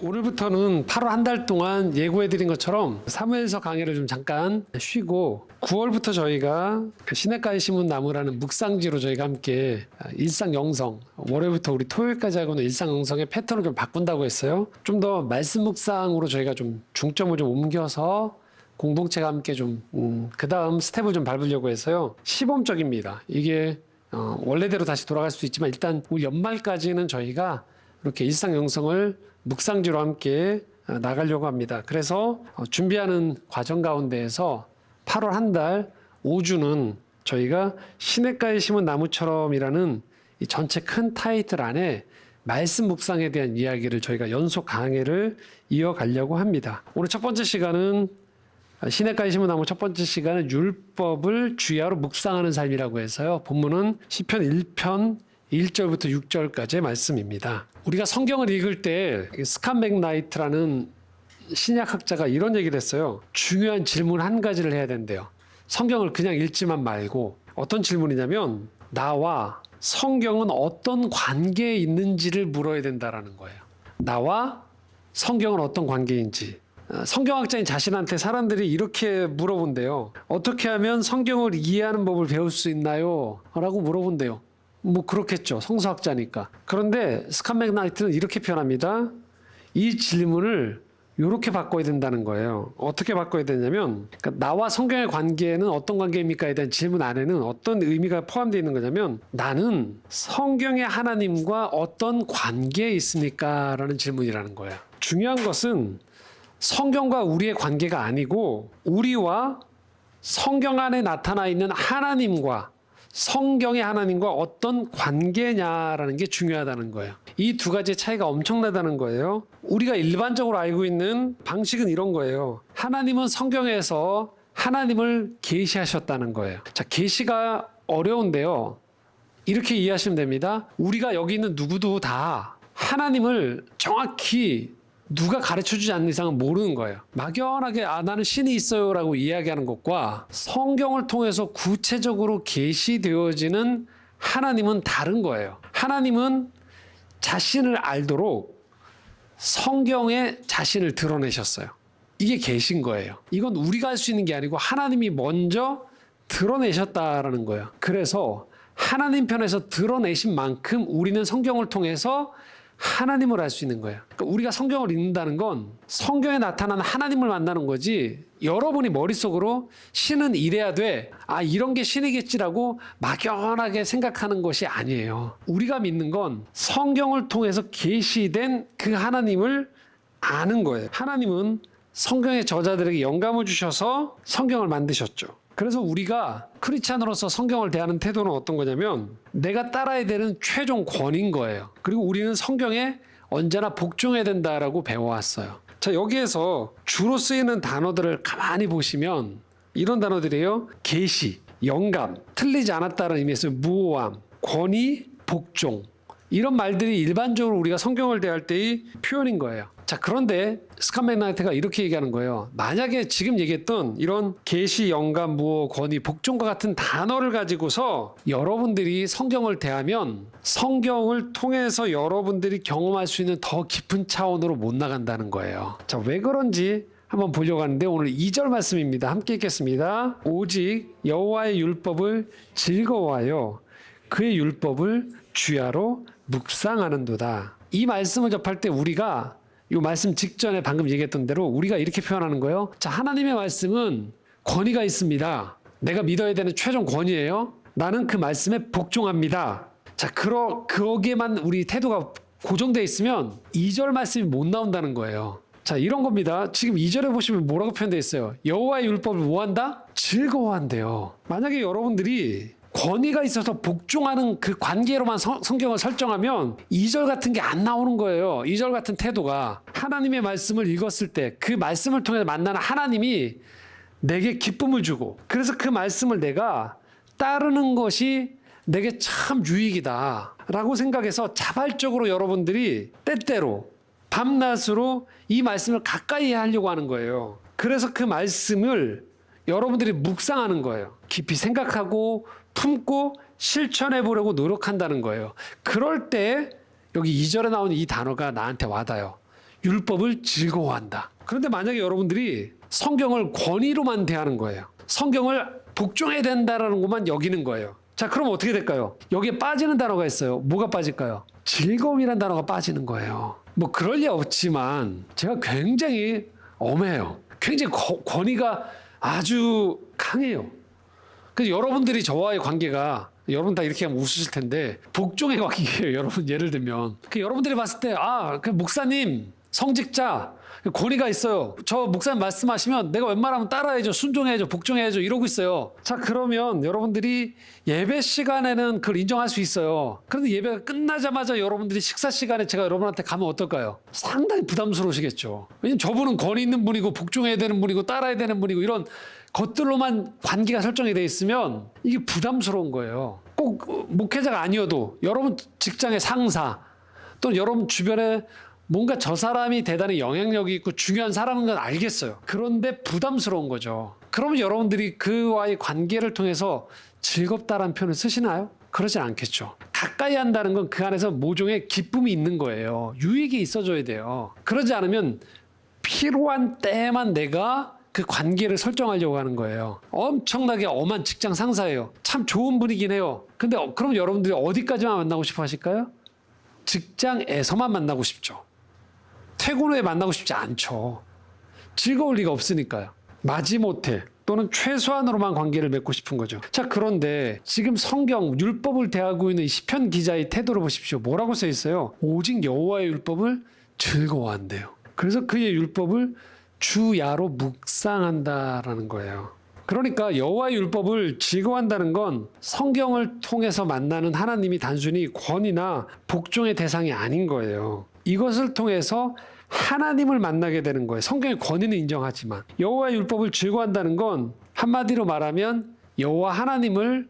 오늘부터는 8월 한 달 동안 예고해드린 것처럼 사무엘서 강의를 좀 잠깐 쉬고 9월부터 저희가 그 시냇가에 심은 나무라는 묵상지로 저희가 함께 일상영성, 월요일부터 우리 토요일까지 하고는 일상영성의 패턴을 좀 바꾼다고 했어요. 좀 더 말씀 묵상으로 저희가 좀 중점을 좀 옮겨서 공동체가 함께 좀 그 다음 스텝을 좀 밟으려고 해서요. 시범적입니다. 이게 원래대로 다시 돌아갈 수 있지만 일단 우리 연말까지는 저희가 이렇게 일상영성을 묵상지로 함께 나가려고 합니다. 그래서 준비하는 과정 가운데에서 8월 한 달 5주는 저희가 시냇가에 심은 나무처럼이라는 이 전체 큰 타이틀 안에 말씀 묵상에 대한 이야기를 저희가 연속 강의를 이어가려고 합니다. 오늘 첫 번째 시간은 시냇가에 심은 나무 첫 번째 시간은 율법을 주야로 묵상하는 삶이라고 해서요. 본문은 시편 1편 1절부터 6절까지의 말씀입니다. 우리가 성경을 읽을 때 스칸 맥나이트라는 신약학자가 이런 얘기를 했어요. 중요한 질문 한 가지를 해야 된대요. 성경을 그냥 읽지만 말고 어떤 질문이냐면 나와 성경은 어떤 관계에 있는지를 물어야 된다라는 거예요. 나와 성경은 어떤 관계인지. 성경학자인 자신한테 사람들이 이렇게 물어본대요. 어떻게 하면 성경을 이해하는 법을 배울 수 있나요? 라고 물어본대요. 뭐 그렇겠죠. 성서학자니까. 그런데 스칸 맥나이트는 이렇게 표현합니다. 이 질문을 이렇게 바꿔야 된다는 거예요. 어떻게 바꿔야 되냐면 그러니까 나와 성경의 관계는 어떤 관계입니까에 대한 질문 안에는 어떤 의미가 포함되어 있는 거냐면 나는 성경의 하나님과 어떤 관계에 있습니까? 라는 질문이라는 거예요. 중요한 것은 성경과 우리의 관계가 아니고 우리와 성경 안에 나타나 있는 하나님과 성경의 하나님과 어떤 관계냐라는 게 중요하다는 거예요. 이 두 가지의 차이가 엄청나다는 거예요. 우리가 일반적으로 알고 있는 방식은 이런 거예요. 하나님은 성경에서 하나님을 계시하셨다는 거예요. 자, 계시가 어려운데요. 이렇게 이해하시면 됩니다. 우리가 여기 있는 누구도 다 하나님을 정확히 누가 가르쳐주지 않는 이상은 모르는 거예요. 막연하게 나는 신이 있어요 라고 이야기하는 것과 성경을 통해서 구체적으로 계시되어지는 하나님은 다른 거예요. 하나님은 자신을 알도록 성경에 자신을 드러내셨어요. 이게 계신 거예요. 이건 우리가 할 수 있는 게 아니고 하나님이 먼저 드러내셨다라는 거예요. 그래서 하나님 편에서 드러내신 만큼 우리는 성경을 통해서 하나님을 알 수 있는 거예요. 그러니까 우리가 성경을 읽는다는 건 성경에 나타나는 하나님을 만나는 거지 여러분이 머릿속으로 신은 이래야 돼. 이런 게 신이겠지라고 막연하게 생각하는 것이 아니에요. 우리가 믿는 건 성경을 통해서 계시된 그 하나님을 아는 거예요. 하나님은 성경의 저자들에게 영감을 주셔서 성경을 만드셨죠. 그래서 우리가 크리스찬으로서 성경을 대하는 태도는 어떤 거냐면 내가 따라야 되는 최종 권위인 거예요. 그리고 우리는 성경에 언제나 복종해야 된다라고 배워왔어요. 자, 여기에서 주로 쓰이는 단어들을 가만히 보시면 이런 단어들이에요. 계시, 영감, 틀리지 않았다는 의미에서 무오함, 권위, 복종. 이런 말들이 일반적으로 우리가 성경을 대할 때의 표현인 거예요. 자, 그런데 스칸 맥나이트가 이렇게 얘기하는 거예요. 만약에 지금 얘기했던 이런 계시, 영감, 무오, 권위, 복종과 같은 단어를 가지고서 여러분들이 성경을 대하면 성경을 통해서 여러분들이 경험할 수 있는 더 깊은 차원으로 못 나간다는 거예요. 자, 왜 그런지 한번 보려고 하는데 오늘 2절 말씀입니다. 함께 읽겠습니다. 오직 여호와의 율법을 즐거워하여 그의 율법을 주야로 묵상하는도다. 이 말씀을 접할 때 우리가 이 말씀 직전에 방금 얘기했던 대로 우리가 이렇게 표현하는 거예요. 자, 하나님의 말씀은 권위가 있습니다. 내가 믿어야 되는 최종 권위예요. 나는 그 말씀에 복종합니다. 자, 거기에만 우리 태도가 고정되어 있으면 2절 말씀이 못 나온다는 거예요. 자, 이런 겁니다. 지금 2절에 보시면 뭐라고 표현되어 있어요? 여호와의 율법을 뭐한다? 즐거워한대요. 만약에 여러분들이 권위가 있어서 복종하는 그 관계로만 성경을 설정하면 2절 같은 게 안 나오는 거예요. 2절 같은 태도가 하나님의 말씀을 읽었을 때 그 말씀을 통해 만나는 하나님이 내게 기쁨을 주고 그래서 그 말씀을 내가 따르는 것이 내게 참 유익이다 라고 생각해서 자발적으로 여러분들이 때때로 밤낮으로 이 말씀을 가까이 하려고 하는 거예요. 그래서 그 말씀을 여러분들이 묵상하는 거예요. 깊이 생각하고 품고 실천해 보려고 노력한다는 거예요. 그럴 때 여기 2절에 나오는 이 단어가 나한테 와닿아요. 율법을 즐거워한다. 그런데 만약에 여러분들이 성경을 권위로만 대하는 거예요. 성경을 복종해야 된다라는 것만 여기는 거예요. 자, 그럼 어떻게 될까요? 여기에 빠지는 단어가 있어요. 뭐가 빠질까요? 즐거움이라는 단어가 빠지는 거예요. 뭐 그럴 리 없지만 제가 굉장히 엄해요. 굉장히 권위가 아주 강해요. 그래서 여러분들이 저와의 관계가, 여러분 다 이렇게 하면 웃으실 텐데 복종의 관계예요. 여러분 예를 들면 여러분들이 봤을 때 그 목사님 성직자 권위가 있어요. 저 목사님 말씀하시면 내가 웬만하면 따라야죠. 순종해야죠. 복종해야죠. 이러고 있어요. 자, 그러면 여러분들이 예배 시간에는 그걸 인정할 수 있어요. 그런데 예배가 끝나자마자 여러분들이 식사 시간에 제가 여러분한테 가면 어떨까요? 상당히 부담스러우시겠죠. 왜냐면 저분은 권위 있는 분이고 복종해야 되는 분이고 따라야 되는 분이고 이런 것들로만 관계가 설정이 돼 있으면 이게 부담스러운 거예요. 꼭 목회자가 아니어도 여러분 직장의 상사 또는 여러분 주변에 뭔가 저 사람이 대단히 영향력이 있고 중요한 사람인 건 알겠어요. 그런데 부담스러운 거죠. 그러면 여러분들이 그와의 관계를 통해서 즐겁다라는 표현을 쓰시나요? 그러진 않겠죠. 가까이 한다는 건 그 안에서 모종의 기쁨이 있는 거예요. 유익이 있어줘야 돼요. 그러지 않으면 필요한 때만 내가 그 관계를 설정하려고 하는 거예요. 엄청나게 엄한 직장 상사예요. 참 좋은 분이긴 해요. 근데 그럼 여러분들이 어디까지만 만나고 싶어 하실까요? 직장에서만 만나고 싶죠. 퇴근 후에 만나고 싶지 않죠. 즐거울 리가 없으니까요. 마지못해 또는 최소한으로만 관계를 맺고 싶은 거죠. 자, 그런데 지금 성경 율법을 대하고 있는 시편 기자의 태도를 보십시오. 뭐라고 써 있어요? 오직 여호와의 율법을 즐거워한대요. 그래서 그의 율법을 주야로 묵상한다라는 거예요. 그러니까 여호와의 율법을 즐거워한다는 건 성경을 통해서 만나는 하나님이 단순히 권위나 복종의 대상이 아닌 거예요. 이것을 통해서 하나님을 만나게 되는 거예요. 성경의 권위는 인정하지만 여호와의 율법을 즐거워한다는 건 한마디로 말하면 여호와 하나님을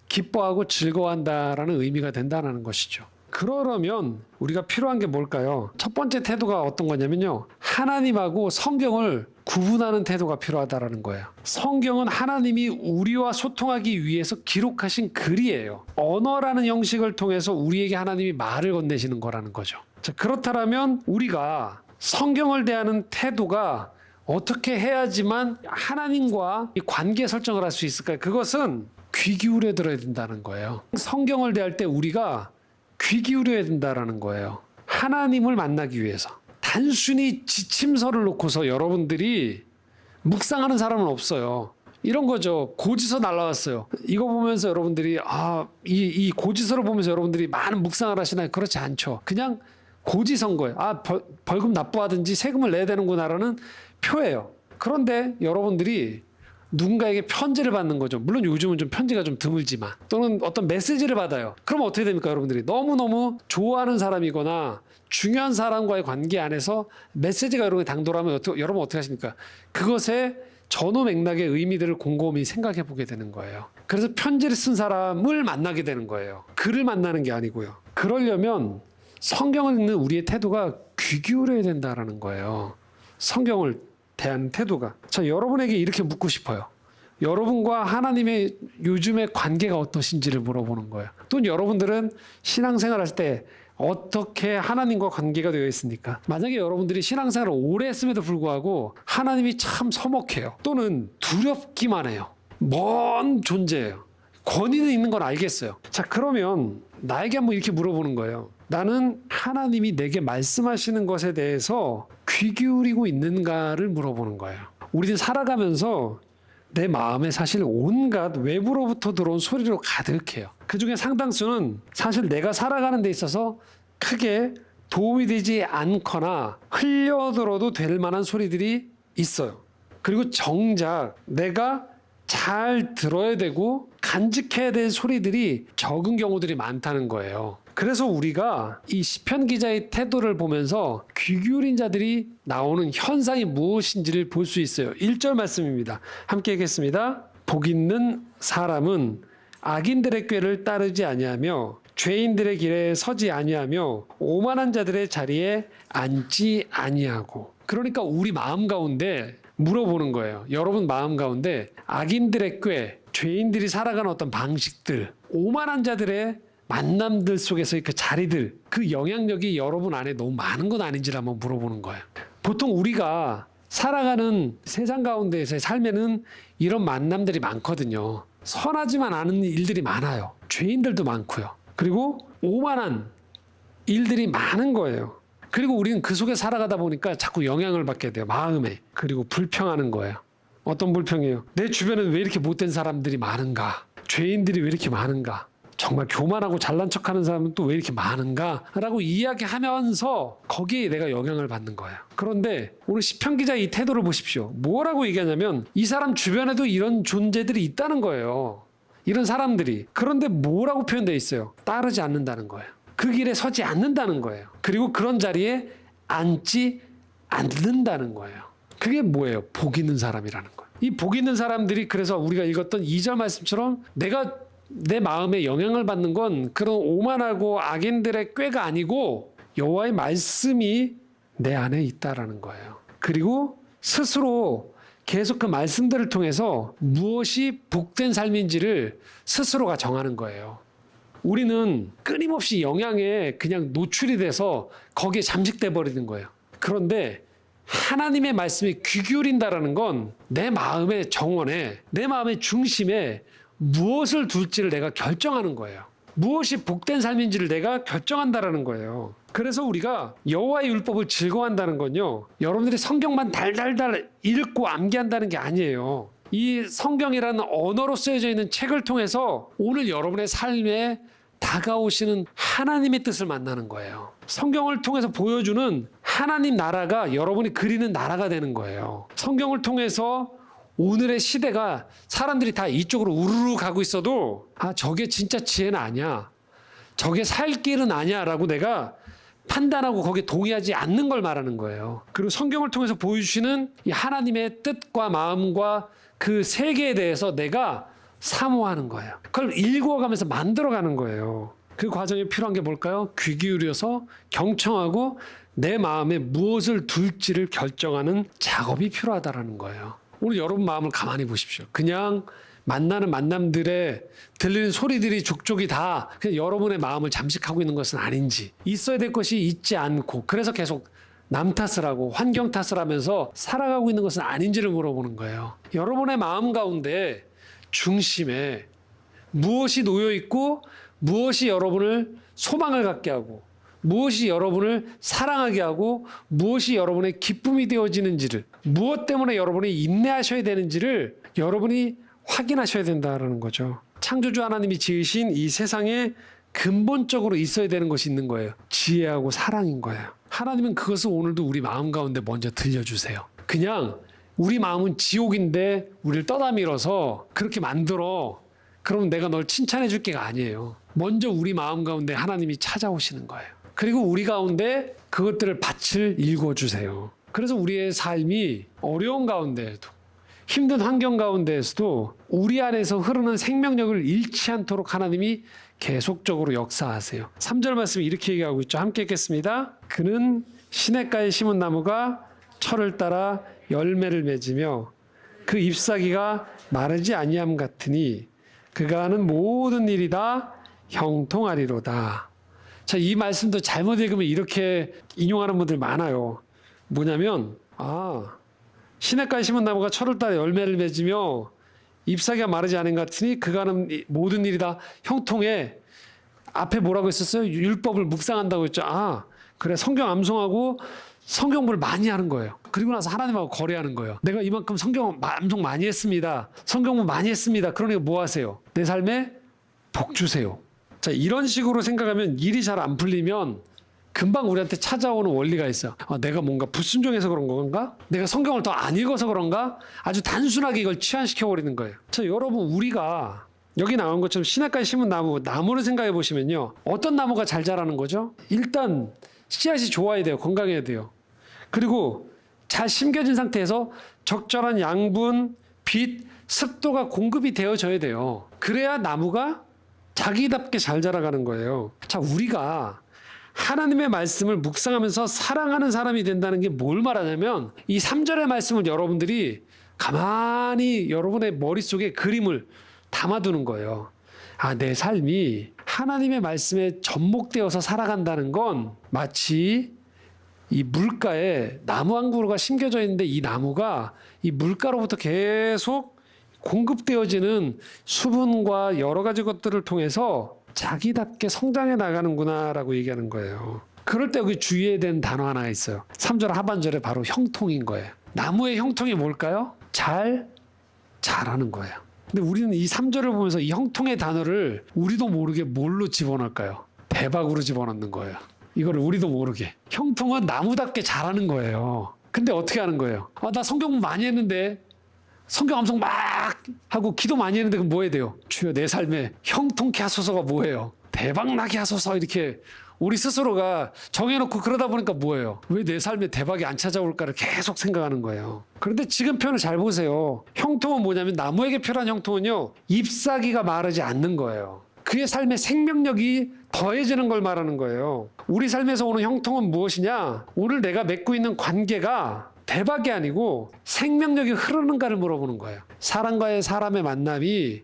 기뻐하고 즐거워한다라는 의미가 된다는 것이죠. 그러려면 우리가 필요한 게 뭘까요? 첫 번째 태도가 어떤 거냐면요. 하나님하고 성경을 구분하는 태도가 필요하다라는 거예요. 성경은 하나님이 우리와 소통하기 위해서 기록하신 글이에요. 언어라는 형식을 통해서 우리에게 하나님이 말을 건네시는 거라는 거죠. 자, 그렇다면 우리가 성경을 대하는 태도가 어떻게 해야지만 하나님과 이 관계 설정을 할 수 있을까요? 그것은 귀 기울여 들어야 된다는 거예요. 성경을 대할 때 우리가 귀 기울여야 된다는 거예요. 하나님을 만나기 위해서. 단순히 지침서를 놓고서 여러분들이 묵상하는 사람은 없어요. 이런 거죠. 고지서 날라왔어요. 이거 보면서 여러분들이 이 고지서를 보면서 여러분들이 많은 묵상을 하시나요? 그렇지 않죠. 그냥 고지서인 거예요. 벌금 납부하든지 세금을 내야 되는구나라는 표예요. 그런데 여러분들이 누군가에게 편지를 받는 거죠. 물론 요즘은 좀 편지가 좀 드물지만 또는 어떤 메시지를 받아요. 그럼 어떻게 됩니까? 여러분들이 너무너무 좋아하는 사람이거나 중요한 사람과의 관계 안에서 메시지가 여러분이 당돌하면 여러분 어떻게 하십니까? 그것의 전후 맥락의 의미들을 곰곰이 생각해 보게 되는 거예요. 그래서 편지를 쓴 사람을 만나게 되는 거예요. 글을 만나는 게 아니고요. 그러려면 성경을 읽는 우리의 태도가 귀 기울여야 된다라는 거예요. 성경을 대한 태도가. 자, 여러분에게 이렇게 묻고 싶어요. 여러분과 하나님의 요즘의 관계가 어떠신지를 물어보는 거예요. 또는 여러분들은 신앙생활 할 때 어떻게 하나님과 관계가 되어 있습니까? 만약에 여러분들이 신앙생활을 오래 했음에도 불구하고 하나님이 참 서먹해요. 또는 두렵기만 해요. 먼 존재예요. 권위는 있는 건 알겠어요. 자, 그러면 나에게 한번 이렇게 물어보는 거예요. 나는 하나님이 내게 말씀하시는 것에 대해서 귀 기울이고 있는가를 물어보는 거예요. 우리는 살아가면서 내 마음에 사실 온갖 외부로부터 들어온 소리로 가득해요. 그중에 상당수는 사실 내가 살아가는 데 있어서 크게 도움이 되지 않거나 흘려들어도 될 만한 소리들이 있어요. 그리고 정작 내가 잘 들어야 되고 간직해야 될 소리들이 적은 경우들이 많다는 거예요. 그래서 우리가 이 시편 기자의 태도를 보면서 귀 기울인 자들이 나오는 현상이 무엇인지를 볼 수 있어요. 1절 말씀입니다. 함께 읽겠습니다. 복 있는 사람은 악인들의 꾀를 따르지 아니하며 죄인들의 길에 서지 아니하며 오만한 자들의 자리에 앉지 아니하고. 그러니까 우리 마음 가운데 물어보는 거예요. 여러분 마음 가운데 악인들의 꾀, 죄인들이 살아가는 어떤 방식들, 오만한 자들의 만남들 속에서의 그 자리들, 그 영향력이 여러분 안에 너무 많은 건 아닌지를 한번 물어보는 거예요. 보통 우리가 살아가는 세상 가운데에서의 삶에는 이런 만남들이 많거든요. 선하지만 않은 일들이 많아요. 죄인들도 많고요. 그리고 오만한 일들이 많은 거예요. 그리고 우리는 그 속에 살아가다 보니까 자꾸 영향을 받게 돼요. 마음에. 그리고 불평하는 거예요. 어떤 불평이에요? 내 주변에는 왜 이렇게 못된 사람들이 많은가? 죄인들이 왜 이렇게 많은가? 정말 교만하고 잘난 척하는 사람은 또 왜 이렇게 많은가? 라고 이야기하면서 거기에 내가 영향을 받는 거예요. 그런데 오늘 시편 기자의 이 태도를 보십시오. 뭐라고 얘기하냐면 이 사람 주변에도 이런 존재들이 있다는 거예요. 이런 사람들이. 그런데 뭐라고 표현되어 있어요? 따르지 않는다는 거예요. 그 길에 서지 않는다는 거예요. 그리고 그런 자리에 앉지 않는다는 거예요. 그게 뭐예요? 복 있는 사람이라는 거예요. 이 복 있는 사람들이 그래서 우리가 읽었던 2절 말씀처럼 내가 내 마음에 영향을 받는 건 그런 오만하고 악인들의 꾀가 아니고 여호와의 말씀이 내 안에 있다라는 거예요. 그리고 스스로 계속 그 말씀들을 통해서 무엇이 복된 삶인지를 스스로가 정하는 거예요. 우리는 끊임없이 영향에 그냥 노출이 돼서 거기에 잠식돼 버리는 거예요. 그런데 하나님의 말씀에 귀 기울인다라는 건 내 마음의 정원에, 내 마음의 중심에 무엇을 둘지를 내가 결정하는 거예요. 무엇이 복된 삶인지를 내가 결정한다라는 거예요. 그래서 우리가 여호와의 율법을 즐거워한다는 건요, 여러분들이 성경만 달달달 읽고 암기한다는 게 아니에요. 이 성경이라는 언어로 쓰여져 있는 책을 통해서 오늘 여러분의 삶에 다가오시는 하나님의 뜻을 만나는 거예요. 성경을 통해서 보여주는 하나님 나라가 여러분이 그리는 나라가 되는 거예요. 성경을 통해서 오늘의 시대가 사람들이 다 이쪽으로 우르르 가고 있어도 저게 진짜 지혜는 아니야. 저게 살 길은 아니야 라고 내가 판단하고 거기에 동의하지 않는 걸 말하는 거예요. 그리고 성경을 통해서 보여주시는 이 하나님의 뜻과 마음과 그 세계에 대해서 내가 사모하는 거예요. 그걸 일구어가면서 만들어가는 거예요. 그 과정에 필요한 게 뭘까요? 귀 기울여서 경청하고 내 마음에 무엇을 둘지를 결정하는 작업이 필요하다라는 거예요. 오늘 여러분 마음을 가만히 보십시오. 그냥 만나는 만남들에 들리는 소리들이 족족이 다 그냥 여러분의 마음을 잠식하고 있는 것은 아닌지, 있어야 될 것이 있지 않고 그래서 계속 남 탓을 하고 환경 탓을 하면서 살아가고 있는 것은 아닌지를 물어보는 거예요. 여러분의 마음 가운데 중심에 무엇이 놓여 있고 무엇이 여러분을 소망을 갖게 하고 무엇이 여러분을 사랑하게 하고 무엇이 여러분의 기쁨이 되어지는지를, 무엇 때문에 여러분이 인내하셔야 되는지를 여러분이 확인하셔야 된다는 거죠. 창조주 하나님이 지으신 이 세상에 근본적으로 있어야 되는 것이 있는 거예요. 지혜하고 사랑인 거예요. 하나님은 그것을 오늘도 우리 마음 가운데 먼저 들려주세요. 그냥 우리 마음은 지옥인데 우리를 떠다밀어서 그렇게 만들어, 그럼 내가 널 칭찬해 줄 게가 아니에요. 먼저 우리 마음 가운데 하나님이 찾아오시는 거예요. 그리고 우리 가운데 그것들을 밭을 일궈주세요. 그래서 우리의 삶이 어려운 가운데에도, 힘든 환경 가운데에서도 우리 안에서 흐르는 생명력을 잃지 않도록 하나님이 계속적으로 역사하세요. 3절 말씀이 이렇게 얘기하고 있죠. 함께 읽겠습니다. 그는 시냇가에 심은 나무가 철을 따라 열매를 맺으며 그 잎사귀가 마르지 아니함 같으니 그가 하는 모든 일이 다 형통하리로다. 자, 이 말씀도 잘못 읽으면 이렇게 인용하는 분들 많아요. 뭐냐면 시냇가에 심은 나무가 철을 따라 열매를 맺으며 잎사귀가 마르지 않은 것 같으니 그가 하는 모든 일이 다 형통해. 앞에 뭐라고 했었어요? 율법을 묵상한다고 했죠. 그래, 성경 암송하고 성경을 많이 하는 거예요. 그리고 나서 하나님하고 거래하는 거예요. 내가 이만큼 성경 암송 많이 했습니다. 성경을 많이 했습니다. 그러니까 뭐 하세요? 내 삶에 복 주세요. 자, 이런 식으로 생각하면 일이 잘 안 풀리면 금방 우리한테 찾아오는 원리가 있어요. 내가 뭔가 불순종해서 그런 건가? 내가 성경을 더 안 읽어서 그런가? 아주 단순하게 이걸 치환시켜버리는 거예요. 자, 여러분, 우리가 여기 나온 것처럼 시냇가에 심은 나무를 생각해 보시면요. 어떤 나무가 잘 자라는 거죠? 일단 씨앗이 좋아야 돼요. 건강해야 돼요. 그리고 잘 심겨진 상태에서 적절한 양분, 빛, 습도가 공급이 되어져야 돼요. 그래야 나무가 자기답게 잘 자라가는 거예요. 자, 우리가 하나님의 말씀을 묵상하면서 사랑하는 사람이 된다는 게 뭘 말하냐면 이 3절의 말씀을 여러분들이 가만히 여러분의 머릿속에 그림을 담아두는 거예요. 내 삶이 하나님의 말씀에 접목되어서 살아간다는 건 마치 이 물가에 나무 한 그루가 심겨져 있는데 이 나무가 이 물가로부터 계속 공급되어지는 수분과 여러 가지 것들을 통해서 자기답게 성장해 나가는구나라고 얘기하는 거예요. 그럴 때 여기 주의해야 되는 단어 하나가 있어요. 3절 하반절에 바로 형통인 거예요. 나무의 형통이 뭘까요? 잘 자라는 거예요. 근데 우리는 이 3절을 보면서 이 형통의 단어를 우리도 모르게 뭘로 집어넣을까요? 대박으로 집어넣는 거예요. 이거를 우리도 모르게. 형통은 나무답게 자라는 거예요. 근데 어떻게 하는 거예요? 나 성경 많이 했는데, 성경 암송 막 하고 기도 많이 했는데 그럼 뭐 해야 돼요? 주여 내 삶에 형통케 하소서가 뭐예요? 대박나게 하소서 이렇게 우리 스스로가 정해놓고 그러다 보니까 뭐예요? 왜 내 삶에 대박이 안 찾아올까를 계속 생각하는 거예요. 그런데 지금 표현을 잘 보세요. 형통은 뭐냐면 나무에게 표현한 형통은요. 잎사귀가 마르지 않는 거예요. 그의 삶의 생명력이 더해지는 걸 말하는 거예요. 우리 삶에서 오는 형통은 무엇이냐? 오늘 내가 맺고 있는 관계가 대박이 아니고 생명력이 흐르는가를 물어보는 거예요. 사람과의 사람의 만남이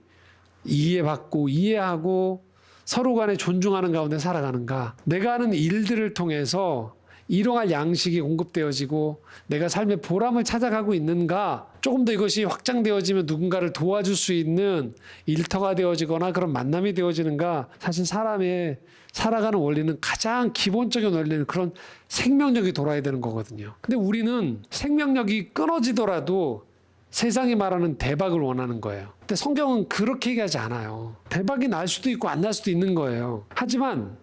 이해받고 이해하고 서로 간에 존중하는 가운데 살아가는가? 내가 하는 일들을 통해서 일용할 양식이 공급되어지고 내가 삶의 보람을 찾아가고 있는가? 조금 더 이것이 확장되어지면 누군가를 도와줄 수 있는 일터가 되어지거나 그런 만남이 되어지는가? 사실 사람의 살아가는 원리는 가장 기본적인 원리는 그런 생명력이 돌아야 되는 거거든요. 근데 우리는 생명력이 끊어지더라도 세상이 말하는 대박을 원하는 거예요. 근데 성경은 그렇게 얘기하지 않아요. 대박이 날 수도 있고 안 날 수도 있는 거예요. 하지만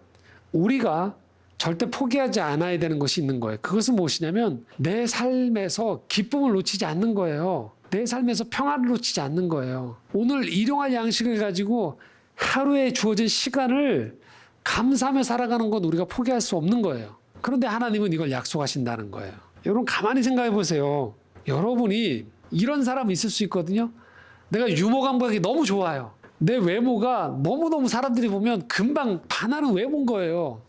우리가 절대 포기하지 않아야 되는 것이 있는 거예요. 그것은 무엇이냐면 내 삶에서 기쁨을 놓치지 않는 거예요. 내 삶에서 평안을 놓치지 않는 거예요. 오늘 일용할 양식을 가지고 하루에 주어진 시간을 감사하며 살아가는 건 우리가 포기할 수 없는 거예요. 그런데 하나님은 이걸 약속하신다는 거예요. 여러분 가만히 생각해 보세요. 여러분이 이런 사람이 있을 수 있거든요. 내가 유머 감각이 너무 좋아요. 내 외모가 너무너무 사람들이 보면 금방 반하는 외모인 거예요.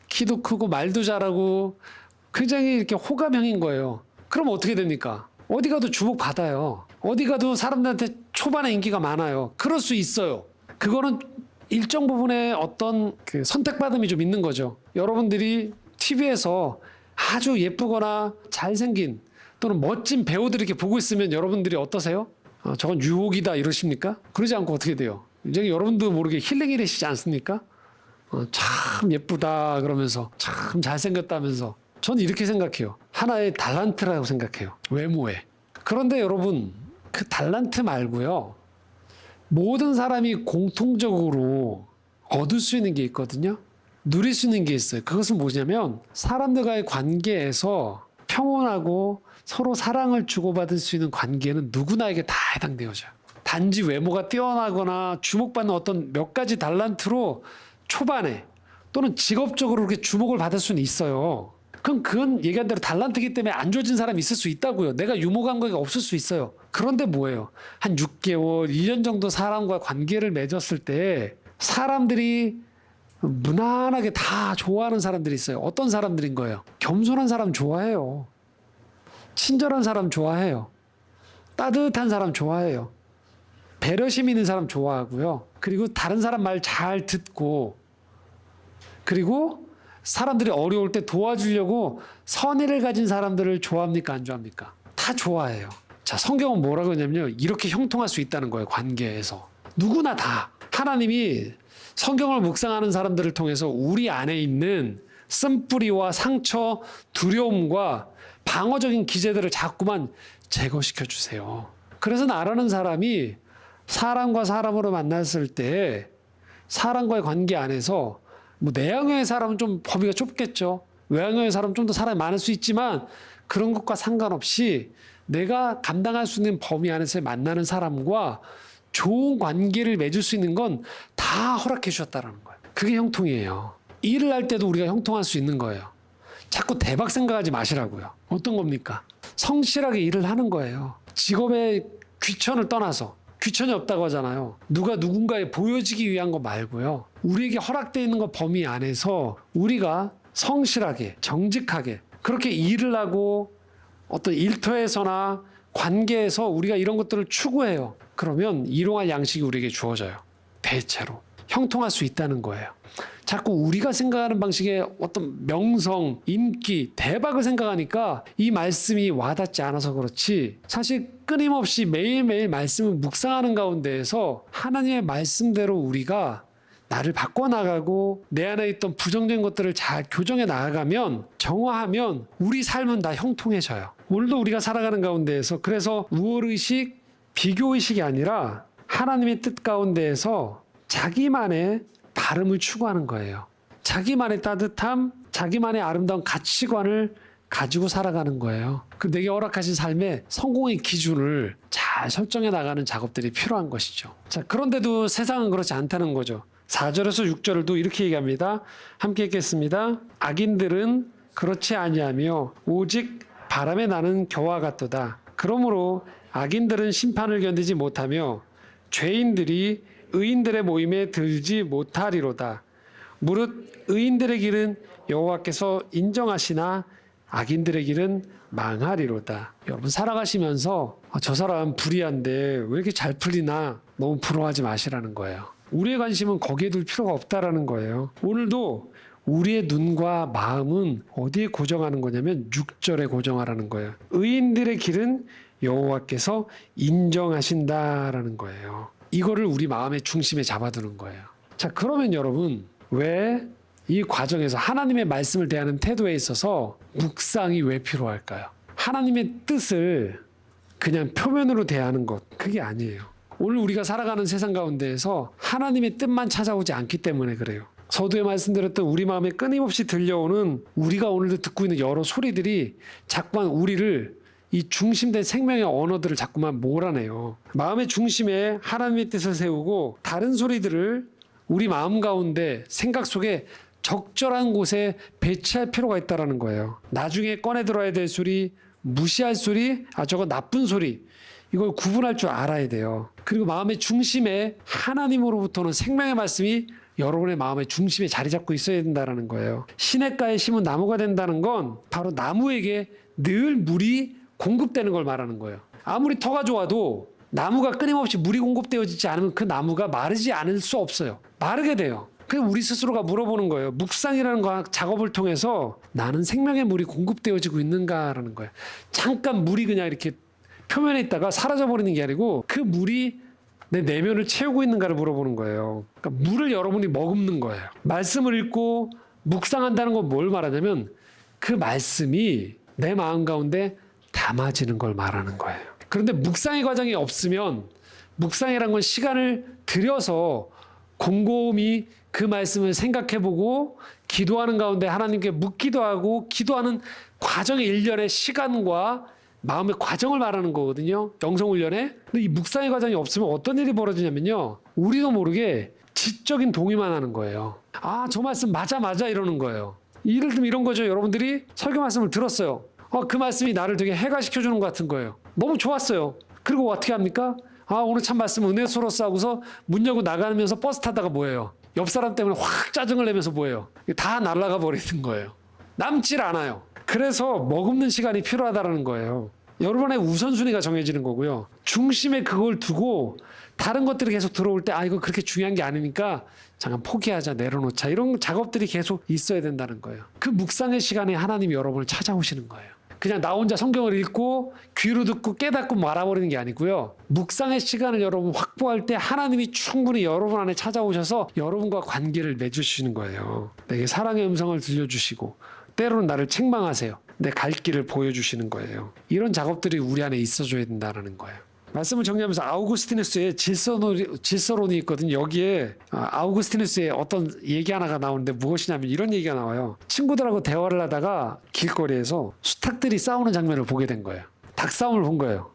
키도 크고 말도 잘하고 굉장히 이렇게 호감형인 거예요. 그럼 어떻게 됩니까? 어디 가도 주목받아요. 어디 가도 사람들한테 초반에 인기가 많아요. 그럴 수 있어요. 그거는 일정 부분의 어떤 그 선택받음이 좀 있는 거죠. 여러분들이 TV에서 아주 예쁘거나 잘생긴 또는 멋진 배우들 이렇게 보고 있으면 여러분들이 어떠세요? 저건 유혹이다 이러십니까? 그러지 않고 어떻게 돼요? 이제 여러분도 모르게 힐링이 되시지 않습니까? 참 예쁘다 그러면서 참 잘생겼다면서 저는 이렇게 생각해요. 하나의 달란트라고 생각해요. 외모에. 그런데 여러분 그 달란트 말고요. 모든 사람이 공통적으로 얻을 수 있는 게 있거든요. 누릴 수 있는 게 있어요. 그것은 뭐냐면 사람들과의 관계에서 평온하고 서로 사랑을 주고받을 수 있는 관계는 누구나에게 다 해당되어져요. 단지 외모가 뛰어나거나 주목받는 어떤 몇 가지 달란트로 초반에 또는 직업적으로 그렇게 주목을 받을 수는 있어요. 그럼 그건 얘기한 대로 달란트이기 때문에 안 좋아진 사람이 있을 수 있다고요. 내가 유머 감각이 없을 수 있어요. 그런데 뭐예요? 한 6개월, 1년 정도 사람과 관계를 맺었을 때 사람들이 무난하게 다 좋아하는 사람들이 있어요. 어떤 사람들인 거예요? 겸손한 사람 좋아해요. 친절한 사람 좋아해요. 따뜻한 사람 좋아해요. 배려심 있는 사람 좋아하고요. 그리고 다른 사람 말 잘 듣고 그리고 사람들이 어려울 때 도와주려고 선의를 가진 사람들을 좋아합니까? 안 좋아합니까? 다 좋아해요. 자, 성경은 뭐라고 하냐면요. 이렇게 형통할 수 있다는 거예요. 관계에서. 누구나 다. 하나님이 성경을 묵상하는 사람들을 통해서 우리 안에 있는 쓴뿌리와 상처, 두려움과 방어적인 기제들을 자꾸만 제거시켜 주세요. 그래서 나라는 사람이 사람과 사람으로 만났을 때 사람과의 관계 안에서 뭐 내향형의 사람은 좀 범위가 좁겠죠. 외향형의 사람은 좀 더 사람이 많을 수 있지만 그런 것과 상관없이 내가 감당할 수 있는 범위 안에서 만나는 사람과 좋은 관계를 맺을 수 있는 건 다 허락해 주셨다는 거예요. 그게 형통이에요. 일을 할 때도 우리가 형통할 수 있는 거예요. 자꾸 대박 생각하지 마시라고요. 어떤 겁니까? 성실하게 일을 하는 거예요. 직업의 귀천을 떠나서 귀천이 없다고 하잖아요. 누가 누군가에 보여지기 위한 거 말고요. 우리에게 허락되어 있는 것 범위 안에서 우리가 성실하게 정직하게 그렇게 일을 하고 어떤 일터에서나 관계에서 우리가 이런 것들을 추구해요. 그러면 일용할 양식이 우리에게 주어져요. 대체로. 형통할 수 있다는 거예요. 자꾸 우리가 생각하는 방식의 어떤 명성, 인기, 대박을 생각하니까 이 말씀이 와닿지 않아서 그렇지, 사실 끊임없이 매일매일 말씀을 묵상하는 가운데에서 하나님의 말씀대로 우리가 나를 바꿔나가고 내 안에 있던 부정적인 것들을 잘 교정해 나아가면, 정화하면 우리 삶은 다 형통해져요. 오늘도 우리가 살아가는 가운데에서 그래서 우월의식, 비교의식이 아니라 하나님의 뜻 가운데에서 자기만의 바름을 추구하는 거예요. 자기만의 따뜻함, 자기만의 아름다운 가치관을 가지고 살아가는 거예요. 그 내게 허락하신 삶의 성공의 기준을 잘 설정해 나가는 작업들이 필요한 것이죠. 자, 그런데도 세상은 그렇지 않다는 거죠. 4절에서 6절도 이렇게 얘기합니다. 함께 읽겠습니다. 악인들은 그렇지 아니하며 오직 바람에 나는 겨와 같도다. 그러므로 악인들은 심판을 견디지 못하며 죄인들이 의인들의 모임에 들지 못하리로다. 무릇 의인들의 길은 여호와께서 인정하시나 악인들의 길은 망하리로다. 여러분 살아가시면서 저 사람 불의한데 왜 이렇게 잘 풀리나 너무 부러워하지 마시라는 거예요. 우리의 관심은 거기에 둘 필요가 없다라는 거예요. 오늘도 우리의 눈과 마음은 어디에 고정하는 거냐면 6절에 고정하라는 거예요. 의인들의 길은 여호와께서 인정하신다라는 거예요. 이거를 우리 마음의 중심에 잡아두는 거예요. 자, 그러면 여러분 왜 이 과정에서 하나님의 말씀을 대하는 태도에 있어서 묵상이 왜 필요할까요? 하나님의 뜻을 그냥 표면으로 대하는 것, 그게 아니에요. 오늘 우리가 살아가는 세상 가운데에서 하나님의 뜻만 찾아오지 않기 때문에 그래요. 서두에 말씀드렸던 우리 마음에 끊임없이 들려오는, 우리가 오늘도 듣고 있는 여러 소리들이 자꾸만 우리를, 이 중심된 생명의 언어들을 자꾸만 몰아내요. 마음의 중심에 하나님의 뜻을 세우고 다른 소리들을 우리 마음 가운데, 생각 속에 적절한 곳에 배치할 필요가 있다는 거예요. 나중에 꺼내 들어야 될 소리, 무시할 소리, 저거 나쁜 소리, 이걸 구분할 줄 알아야 돼요. 그리고 마음의 중심에 하나님으로부터는 생명의 말씀이 여러분의 마음의 중심에 자리 잡고 있어야 된다는 거예요. 시냇가에 심은 나무가 된다는 건 바로 나무에게 늘 물이 공급되는 걸 말하는 거예요. 아무리 터가 좋아도 나무가 끊임없이 물이 공급되어지지 않으면 그 나무가 마르지 않을 수 없어요. 마르게 돼요. 그래서 우리 스스로가 물어보는 거예요. 묵상이라는 작업을 통해서 나는 생명의 물이 공급되어지고 있는가라는 거예요. 잠깐 물이 그냥 이렇게 표면에 있다가 사라져버리는 게 아니고 그 물이 내 내면을 채우고 있는가를 물어보는 거예요. 그러니까 물을 여러분이 머금는 거예요. 말씀을 읽고 묵상한다는 건 뭘 말하냐면 그 말씀이 내 마음 가운데 담아지는 걸 말하는 거예요. 그런데 묵상의 과정이 없으면, 묵상이란 건 시간을 들여서 곰곰이 그 말씀을 생각해보고 기도하는 가운데 하나님께 묻기도 하고 기도하는 과정의 일련의 시간과 마음의 과정을 말하는 거거든요. 영성훈련에. 근데 이 묵상의 과정이 없으면 어떤 일이 벌어지냐면요, 우리도 모르게 지적인 동의만 하는 거예요. 저 말씀 맞아 이러는 거예요. 예를 들면 이런 거죠. 여러분들이 설교 말씀을 들었어요. 그 말씀이 나를 되게 해가시켜주는 것 같은 거예요. 너무 좋았어요. 그리고 어떻게 합니까? 오늘 참 말씀 은혜스러웠어 하고서 문 열고 나가면서 버스 타다가 뭐예요? 옆 사람 때문에 확 짜증을 내면서 뭐예요? 다 날아가 버리는 거예요. 남질 않아요. 그래서 머금는 시간이 필요하다는 거예요. 여러분의 우선순위가 정해지는 거고요. 중심에 그걸 두고 다른 것들이 계속 들어올 때 이거 그렇게 중요한 게 아니니까 잠깐 포기하자, 내려놓자, 이런 작업들이 계속 있어야 된다는 거예요. 그 묵상의 시간에 하나님이 여러분을 찾아오시는 거예요. 그냥 나 혼자 성경을 읽고 귀로 듣고 깨닫고 말아버리는 게 아니고요. 묵상의 시간을 여러분 확보할 때 하나님이 충분히 여러분 안에 찾아오셔서 여러분과 관계를 맺으시는 거예요. 내게 사랑의 음성을 들려주시고 때로는 나를 책망하세요. 내 갈 길을 보여주시는 거예요. 이런 작업들이 우리 안에 있어줘야 된다는 거예요. 말씀을 정리하면서 아우구스티누스의 질서론이 있거든요. 여기에 아우구스티누스의 어떤 얘기 하나가 나오는데 무엇이냐면 이런 얘기가 나와요. 친구들하고 대화를 하다가 길거리에서 수탉들이 싸우는 장면을 보게 된 거예요. 닭싸움을 본 거예요.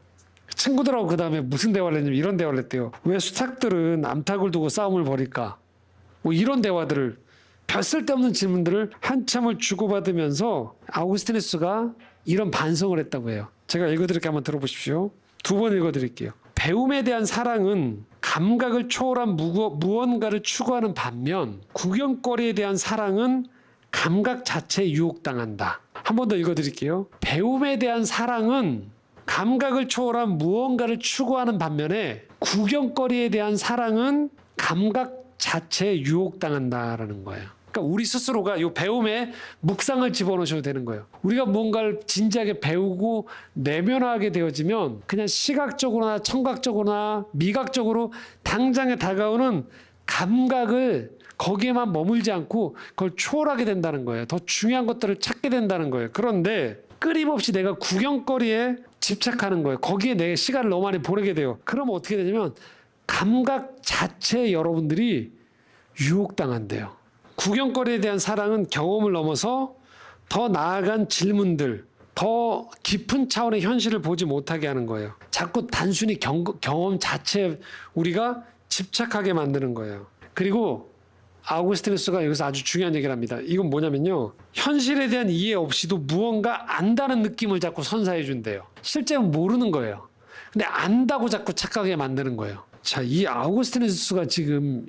친구들하고 그 다음에 무슨 대화를 했냐면 이런 대화를 했대요. 왜 수탉들은 암탉을 두고 싸움을 벌일까? 뭐 이런 대화들을, 별 쓸데없는 질문들을 한참을 주고받으면서 아우구스티누스가 이런 반성을 했다고 해요. 제가 읽어드릴게요. 한번 들어보십시오. 2번 읽어드릴게요. 배움에 대한 사랑은 감각을 초월한 무언가를 추구하는 반면 구경거리에 대한 사랑은 감각 자체에 유혹당한다. 한 번 더 읽어드릴게요. 배움에 대한 사랑은 감각을 초월한 무언가를 추구하는 반면에 구경거리에 대한 사랑은 감각 자체에 유혹당한다라는 거예요. 그러니까 우리 스스로가 이 배움에 묵상을 집어넣으셔도 되는 거예요. 우리가 뭔가를 진지하게 배우고 내면화하게 되어지면 그냥 시각적으로나 청각적으로나 미각적으로 당장에 다가오는 감각을 거기에만 머물지 않고 그걸 초월하게 된다는 거예요. 더 중요한 것들을 찾게 된다는 거예요. 그런데 끊임없이 내가 구경거리에 집착하는 거예요. 거기에 내 시간을 너무 많이 보내게 돼요. 그러면 어떻게 되냐면 감각 자체에 여러분들이 유혹당한대요. 구경거리에 대한 사랑은 경험을 넘어서 더 나아간 질문들, 더 깊은 차원의 현실을 보지 못하게 하는 거예요. 자꾸 단순히 경험 자체에 우리가 집착하게 만드는 거예요. 그리고 아우구스티누스가 여기서 아주 중요한 얘기를 합니다. 이건 뭐냐면요. 현실에 대한 이해 없이도 무언가 안다는 느낌을 자꾸 선사해 준대요. 실제는 모르는 거예요. 근데 안다고 자꾸 착각하게 만드는 거예요. 자, 이 아우구스티누스가 지금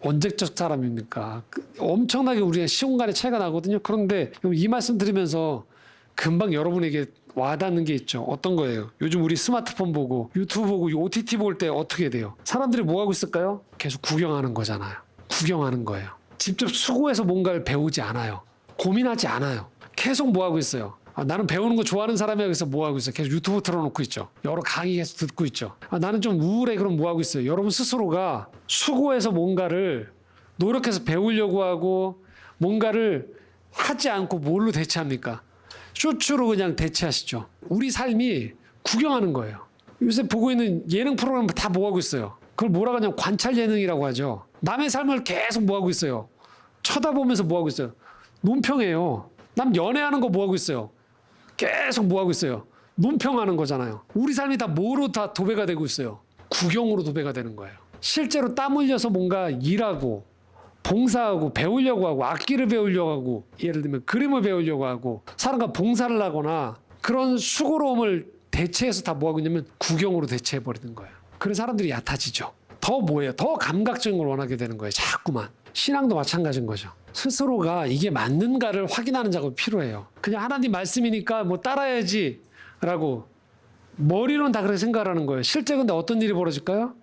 언제적 사람입니까? 엄청나게 우리가 시공간의 차이가 나거든요. 그런데 이 말씀 들으면서 금방 여러분에게 와닿는 게 있죠. 어떤 거예요? 요즘 우리 스마트폰 보고 유튜브 보고 OTT 볼 때 어떻게 돼요? 사람들이 뭐 하고 있을까요? 계속 구경하는 거잖아요. 구경하는 거예요. 직접 수고해서 뭔가를 배우지 않아요. 고민하지 않아요. 계속 뭐 하고 있어요? 나는 배우는 거 좋아하는 사람이야. 그래서 뭐 하고 있어요? 계속 유튜브 틀어놓고 있죠. 여러 강의 계속 듣고 있죠. 나는 좀 우울해. 그럼 뭐 하고 있어요? 여러분 스스로가 수고해서 뭔가를 노력해서 배우려고 하고 뭔가를 하지 않고 뭘로 대체합니까? 쇼츠로 그냥 대체하시죠. 우리 삶이 구경하는 거예요. 요새 보고 있는 예능 프로그램 다 뭐 하고 있어요? 그걸 뭐라고 하냐면 관찰 예능이라고 하죠. 남의 삶을 계속 뭐 하고 있어요? 쳐다보면서 뭐 하고 있어요? 논평해요. 남 연애하는 거 뭐 하고 있어요? 계속 뭐 하고 있어요? 논평하는 거잖아요. 우리 삶이 다 뭐로 다 도배가 되고 있어요? 구경으로 도배가 되는 거예요. 실제로 땀 흘려서 뭔가 일하고 봉사하고 배우려고 하고 악기를 배우려고 하고 예를 들면 그림을 배우려고 하고 사람과 봉사를 하거나 그런 수고로움을 대체해서 다 뭐 하고 있냐면 구경으로 대체해 버리는 거예요. 그래서 사람들이 얕아지죠. 더 뭐예요? 더 감각적인 걸 원하게 되는 거예요. 자꾸만. 신앙도 마찬가지인 거죠. 스스로가 이게 맞는가를 확인하는 작업이 필요해요. 그냥 하나님 말씀이니까 뭐 따라야지 라고 머리로는 다 그렇게 생각하는 거예요. 실제 근데 어떤 일이 벌어질까요?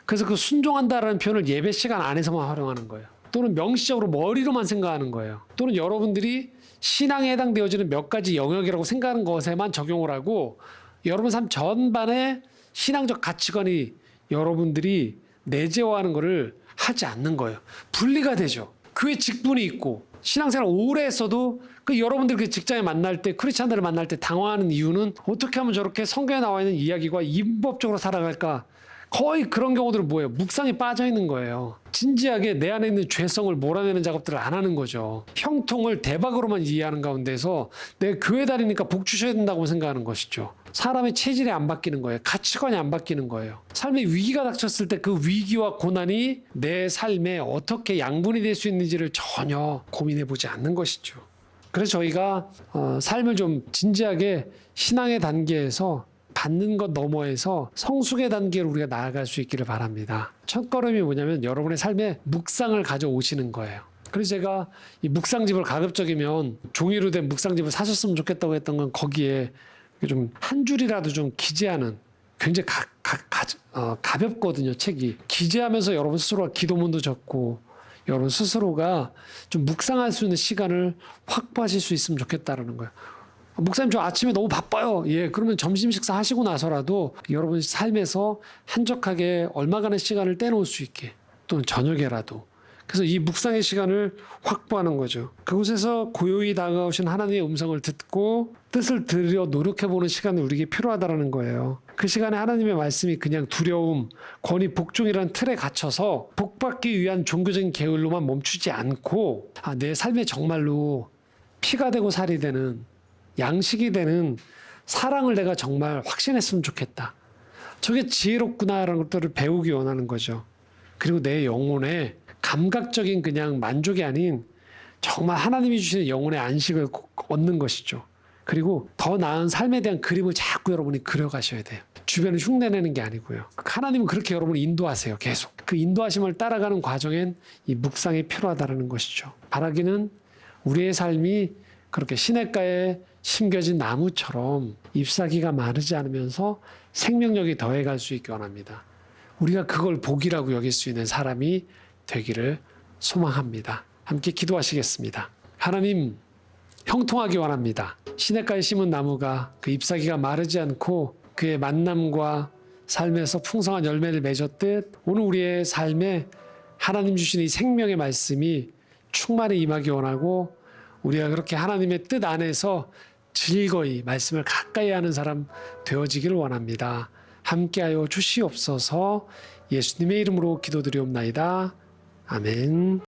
그래서 그 순종한다라는 표현을 예배 시간 안에서만 활용하는 거예요. 또는 명시적으로 머리로만 생각하는 거예요. 또는 여러분들이 신앙에 해당되어지는 몇 가지 영역이라고 생각하는 것에만 적용을 하고 여러분 삶 전반에 신앙적 가치관이 여러분들이 내재화하는 것을 하지 않는 거예요. 분리가 되죠. 교회 직분이 있고 신앙생활 오래 했어도 그 여러분들 그 직장에 만날 때 크리스찬들을 만날 때 당황하는 이유는 어떻게 하면 저렇게 성경에 나와 있는 이야기가 인법적으로 살아갈까? 거의 그런 경우들은 뭐예요? 묵상에 빠져 있는 거예요. 진지하게 내 안에 있는 죄성을 몰아내는 작업들을 안 하는 거죠. 형통을 대박으로만 이해하는 가운데서 내가 교회 다니니까 복 주셔야 된다고 생각하는 것이죠. 사람의 체질이 안 바뀌는 거예요. 가치관이 안 바뀌는 거예요. 삶에 위기가 닥쳤을 때 그 위기와 고난이 내 삶에 어떻게 양분이 될 수 있는지를 전혀 고민해 보지 않는 것이죠. 그래서 저희가 삶을 좀 진지하게 신앙의 단계에서 받는 것 너머에서 성숙의 단계로 우리가 나아갈 수 있기를 바랍니다. 첫 걸음이 뭐냐면 여러분의 삶에 묵상을 가져오시는 거예요. 그래서 제가 이 묵상집을 가급적이면 종이로 된 묵상집을 사셨으면 좋겠다고 했던 건 거기에 좀 한 줄이라도 좀 기재하는 굉장히 가볍거든요. 책이. 기재하면서 여러분 스스로가 기도문도 적고 여러분 스스로가 좀 묵상할 수 있는 시간을 확보하실 수 있으면 좋겠다라는 거예요. 목사님 저 아침에 너무 바빠요. 예, 그러면 점심 식사 하시고 나서라도 여러분 삶에서 한적하게 얼마간의 시간을 떼놓을 수 있게 또는 저녁에라도 그래서 이 묵상의 시간을 확보하는 거죠. 그곳에서 고요히 다가오신 하나님의 음성을 듣고 뜻을 들여 노력해보는 시간이 우리에게 필요하다는 거예요. 그 시간에 하나님의 말씀이 그냥 두려움, 권위, 복종이라는 틀에 갇혀서 복받기 위한 종교적인 계율로만 멈추지 않고 내 삶에 정말로 피가 되고 살이 되는 양식이 되는 사랑을 내가 정말 확신했으면 좋겠다. 저게 지혜롭구나라는 것들을 배우기 원하는 거죠. 그리고 내 영혼에 감각적인 그냥 만족이 아닌 정말 하나님이 주시는 영혼의 안식을 얻는 것이죠. 그리고 더 나은 삶에 대한 그림을 자꾸 여러분이 그려가셔야 돼요. 주변을 흉내내는 게 아니고요. 하나님은 그렇게 여러분을 인도하세요. 계속. 그 인도하심을 따라가는 과정엔 이 묵상이 필요하다는 것이죠. 바라기는 우리의 삶이 그렇게 시냇가에 심겨진 나무처럼 잎사귀가 마르지 않으면서 생명력이 더해갈 수 있게 원합니다. 우리가 그걸 복이라고 여길 수 있는 사람이 되기를 소망합니다. 함께 기도하시겠습니다. 하나님, 형통하기 원합니다. 시냇가에 심은 나무가 그 잎사귀가 마르지 않고 그의 만남과 삶에서 풍성한 열매를 맺었듯 오늘 우리의 삶에 하나님 주신 이 생명의 말씀이 충만히 임하기 원하고 우리가 그렇게 하나님의 뜻 안에서 즐거이 말씀을 가까이 하는 사람 되어지기를 원합니다. 함께하여 주시옵소서. 예수님의 이름으로 기도드리옵나이다. 아멘.